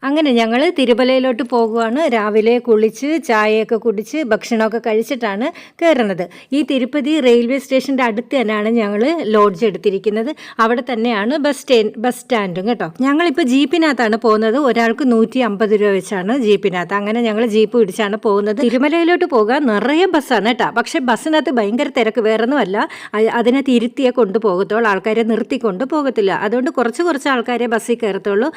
അങ്ങനെ ഞങ്ങൾ തിരുമലയിലോട്ട് പോകുവാണ്. രാവിലെ കുളിച്ച് ചായയൊക്കെ കുടിച്ച് ഭക്ഷണമൊക്കെ കഴിച്ചിട്ടാണ് കയറുന്നത്. ഈ തിരുപ്പതി റെയിൽവേ സ്റ്റേഷൻ്റെ അടുത്ത് തന്നെയാണ് ഞങ്ങൾ ലോഡ്ജ് എടുത്തിരിക്കുന്നത്. അവിടെ തന്നെയാണ് ബസ് സ്റ്റാൻഡും കേട്ടോ. ഞങ്ങളിപ്പോൾ ജീപ്പിനകത്താണ് പോകുന്നത്. ഒരാൾക്ക് 150 രൂപ വെച്ചാണ് ജീപ്പിനകത്ത്. അങ്ങനെ ഞങ്ങൾ ജീപ്പ് പിടിച്ചാണ് പോകുന്നത്. തിരുമലയിലോട്ട് പോകാൻ നിറയെ ബസ്സാണ് കേട്ടോ. പക്ഷേ ബസ്സിനകത്ത് ഭയങ്കര തിരക്ക്, വേറൊന്നുമല്ല, അതിനകത്ത് ഇരുത്തിയെ കൊണ്ടുപോകത്തുള്ളൂ, ആൾക്കാരെ നിർത്തിക്കൊണ്ട് പോകത്തില്ല. അതുകൊണ്ട് കുറച്ച് ആൾക്കാരെ ബസ്സിൽ കയറത്തുള്ളൂ.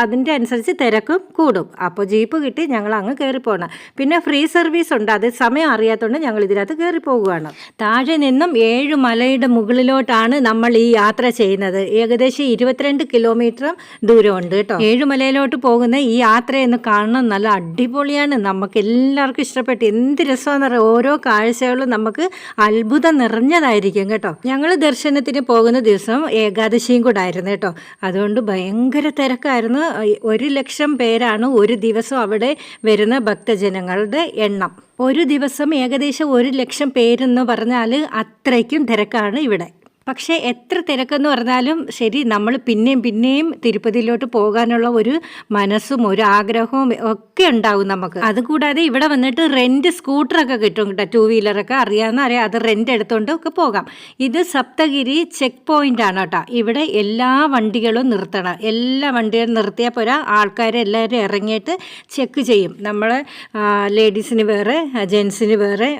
അതിൻ്റെ അനുസരിച്ച് തിരക്കും കൂടും. അപ്പോൾ ജീപ്പ് കിട്ടി ഞങ്ങൾ അങ്ങ് കയറിപ്പോകണം. പിന്നെ ഫ്രീ സർവീസ് ഉണ്ട്, അത് സമയം അറിയാത്തതുകൊണ്ട് ഞങ്ങൾ ഇതിനകത്ത് കയറി പോകുകയാണ്. താഴെ നിന്നും 7 മലയുടെ മുകളിലോട്ടാണ് നമ്മൾ ഈ യാത്ര ചെയ്യുന്നത്. ഏകദേശം 22 കിലോമീറ്റർ ദൂരമുണ്ട് കേട്ടോ. 7 മലയിലോട്ട് പോകുന്ന ഈ യാത്രയൊന്ന് കാണണം, നല്ല അടിപൊളിയാണ്. നമുക്ക് എല്ലാവർക്കും ഇഷ്ടപ്പെട്ടു. എന്ത് രസമാണെന്ന് പറയാം. ഓരോ കാഴ്ചകളും നമുക്ക് അത്ഭുതം നിറഞ്ഞതായിരിക്കും കേട്ടോ. ഞങ്ങൾ ദർശനത്തിന് പോകുന്ന ദിവസം ഏകാദശിയും കൂടെ ആയിരുന്നു കേട്ടോ. അതുകൊണ്ട് ഭയങ്കര തിരക്കായിരുന്നു. 1 ലക്ഷം പേരാണ് ഒരു ദിവസം അവിടെ വരുന്ന ഭക്തജനങ്ങളുടെ എണ്ണം. ഒരു ദിവസം ഏകദേശം 1 ലക്ഷം പേരെന്ന് പറഞ്ഞാൽ അത്രയ്ക്കും തിരക്കാണ് ഇവിടെ. പക്ഷേ എത്ര തിരക്കെന്ന് പറഞ്ഞാലും ശരി, നമ്മൾ പിന്നെയും തിരുപ്പതിയിലോട്ട് പോകാനുള്ള ഒരു മനസ്സും ഒരു ആഗ്രഹവും ഒക്കെ ഉണ്ടാവും നമുക്ക്. അതുകൂടാതെ ഇവിടെ വന്നിട്ട് റെൻറ്റ് സ്കൂട്ടറൊക്കെ കിട്ടും കേട്ടോ. 2 വീലറൊക്കെ അറിയാം, അത് റെൻറ്റ് എടുത്തുകൊണ്ട് ഒക്കെ പോകാം. ഇത് സപ്തഗിരി ചെക്ക് പോയിൻ്റ് ആണ് കേട്ടോ. ഇവിടെ എല്ലാ വണ്ടികളും നിർത്തണം. എല്ലാ വണ്ടികളും നിർത്തിയാൽ പോരാ, ആൾക്കാരെ എല്ലാവരും ഇറങ്ങിയിട്ട് ചെക്ക് ചെയ്യും. നമ്മൾ ലേഡീസിന് വേറെ ജെൻസിന് വേറെ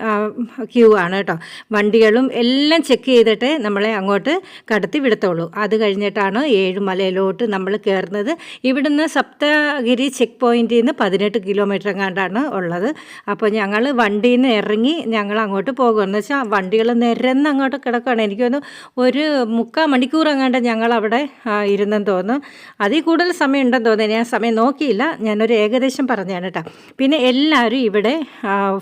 ക്യൂ ആണ് കേട്ടോ. വണ്ടികളും എല്ലാം ചെക്ക് ചെയ്തിട്ട് നമ്മളെ അങ്ങോട്ട് കടത്തി വിടത്തുള്ളൂ. അത് കഴിഞ്ഞിട്ടാണ് 7 മലയിലോട്ട് നമ്മൾ കയറുന്നത്. ഇവിടുന്ന് സപ്തഗിരി ചെക്ക് പോയിന്റിൽ നിന്ന് 18 കിലോമീറ്റർ എങ്ങാണ്ടാണ് ഉള്ളത്. അപ്പോൾ ഞങ്ങൾ വണ്ടിയിൽ നിന്ന് ഇറങ്ങി ഞങ്ങൾ അങ്ങോട്ട് പോകുകയെന്ന് വെച്ചാൽ വണ്ടികൾ നിരന്ന് അങ്ങോട്ട് കിടക്കുകയാണ്. എനിക്കൊന്ന് 1/4 മണിക്കൂർ എങ്ങാണ്ട് ഞങ്ങൾ അവിടെ ഇരുന്നെന്ന് തോന്നുന്നു. അതിൽ കൂടുതൽ സമയം ഉണ്ടെന്ന് തോന്നുന്നു. ഞാൻ സമയം നോക്കിയില്ല, ഞാനൊരു ഏകദേശം പറഞ്ഞാണ് കേട്ടോ. പിന്നെ എല്ലാവരും ഇവിടെ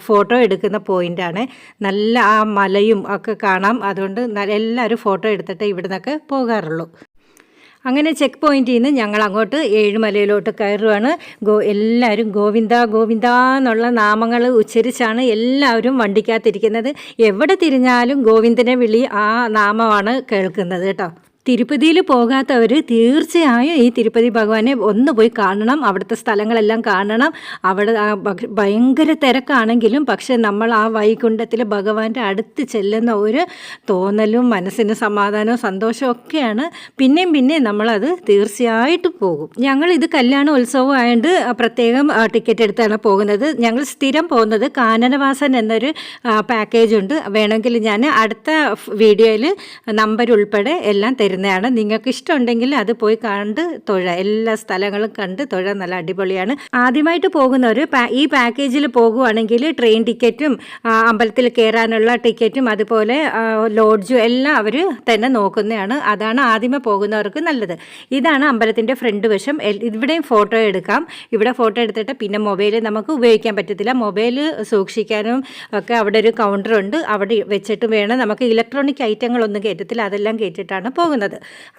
ഫോട്ടോ എടുക്കുന്ന പോയിൻ്റാണ്. നല്ല ആ മലയും ഒക്കെ കാണാം. അതുകൊണ്ട് എല്ലാവരും ഫോട്ടോ എടുത്തിട്ട് ഇവിടെ നിന്നൊക്കെ പോകാറുള്ളൂ. അങ്ങനെ ചെക്ക് പോയിന്റിൽ നിന്ന് ഞങ്ങൾ അങ്ങോട്ട് 7 മലയിലോട്ട് കയറുകയാണ്. എല്ലാവരും ഗോവിന്ദ ഗോവിന്ദ എന്നുള്ള നാമങ്ങൾ ഉച്ചരിച്ചാണ് എല്ലാവരും വണ്ടിക്കകത്തിരിക്കുന്നത്. എവിടെ തിരിഞ്ഞാലും ഗോവിന്ദനെ വിളി, ആ നാമമാണ് കേൾക്കുന്നത് കേട്ടോ. തിരുപ്പതിയിൽ പോകാത്തവർ തീർച്ചയായും ഈ തിരുപ്പതി ഭഗവാനെ ഒന്ന് പോയി കാണണം. അവിടുത്തെ സ്ഥലങ്ങളെല്ലാം കാണണം. അവിടെ ഭയങ്കര തിരക്കാണെങ്കിലും പക്ഷെ നമ്മൾ ആ വൈകുണ്ഠത്തിൽ ഭഗവാന്റെ അടുത്ത് ചെല്ലുന്ന ഒരു തോന്നലും മനസ്സിന് സമാധാനവും സന്തോഷവും ഒക്കെയാണ്. പിന്നെയും നമ്മളത് തീർച്ചയായിട്ടും പോകും. ഞങ്ങളിത് കല്യാണോത്സവം ആയതുകൊണ്ട് പ്രത്യേകം ടിക്കറ്റ് എടുത്താണ് പോകുന്നത്. ഞങ്ങൾ സ്ഥിരം പോകുന്നത് കാനനവാസൻ എന്നൊരു പാക്കേജ് ഉണ്ട്. വേണമെങ്കിൽ ഞാൻ അടുത്ത വീഡിയോയിൽ നമ്പർ ഉൾപ്പെടെ എല്ലാം തരുന്നതാണ്. നിങ്ങൾക്ക് ഇഷ്ടമുണ്ടെങ്കിൽ അത് പോയി കണ്ട് തൊഴ, എല്ലാ സ്ഥലങ്ങളും കണ്ട് തൊഴ, നല്ല അടിപൊളിയാണ്. ആദ്യമായിട്ട് പോകുന്നവർ ഈ പാക്കേജിൽ പോകുവാണെങ്കിൽ ട്രെയിൻ ടിക്കറ്റും അമ്പലത്തിൽ കയറാനുള്ള ടിക്കറ്റും അതുപോലെ ലോഡ്ജും എല്ലാം അവർ തന്നെ നോക്കുന്നതാണ്. അതാണ് ആദ്യമേ പോകുന്നവർക്ക് നല്ലത്. ഇതാണ് അമ്പലത്തിൻ്റെ ഫ്രണ്ട് വശം. ഇവിടെയും ഫോട്ടോ എടുക്കാം. ഇവിടെ ഫോട്ടോ എടുത്തിട്ട് പിന്നെ മൊബൈൽ നമുക്ക് ഉപയോഗിക്കാൻ പറ്റത്തില്ല. മൊബൈൽ സൂക്ഷിക്കാനും ഒക്കെ അവിടെ ഒരു കൗണ്ടറുണ്ട്. അവിടെ വെച്ചിട്ട് വേണം. നമുക്ക് ഇലക്ട്രോണിക് ഐറ്റങ്ങളൊന്നും കയറ്റത്തില്ല, അതെല്ലാം കയറ്റിയിട്ടാണ് പോകുന്നത്.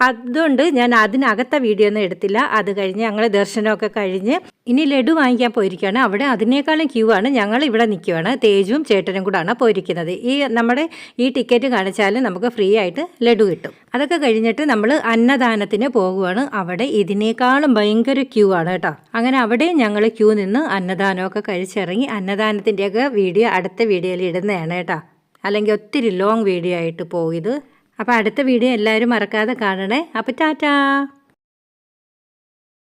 അതുകൊണ്ട് ഞാൻ അതിനകത്ത വീഡിയോ ഒന്നും എടുത്തില്ല. അത് കഴിഞ്ഞ് ഞങ്ങൾ ദർശനമൊക്കെ കഴിഞ്ഞ് ഇനി ലഡു വാങ്ങിക്കാൻ പോയിരിക്കുകയാണ്. അവിടെ അതിനേക്കാളും ക്യൂ ആണ്. ഞങ്ങൾ ഇവിടെ നിൽക്കുകയാണ്. തേജും ചേട്ടനും കൂടാണ് പോയിരിക്കുന്നത്. നമ്മുടെ ഈ ടിക്കറ്റ് കാണിച്ചാൽ നമുക്ക് ഫ്രീ ആയിട്ട് ലഡു കിട്ടും. അതൊക്കെ കഴിഞ്ഞിട്ട് നമ്മൾ അന്നദാനത്തിന് പോകുകയാണ്. അവിടെ ഇതിനേക്കാളും ഭയങ്കര ക്യൂ ആണ് കേട്ടോ. അങ്ങനെ അവിടെ ഞങ്ങൾ ക്യൂ നിന്ന് അന്നദാനമൊക്കെ കഴിച്ചിറങ്ങി. അന്നദാനത്തിൻ്റെയൊക്കെ വീഡിയോ അടുത്ത വീഡിയോയിൽ ഇടുന്നതാണ് കേട്ടോ. അല്ലെങ്കിൽ ഒത്തിരി ലോങ് വീഡിയോ ആയിട്ട് പോകും ഇത്. അപ്പോൾ അടുത്ത വീഡിയോ എല്ലാവരും മറക്കാതെ കാണണേ. അപ്പോൾ ടാറ്റാ.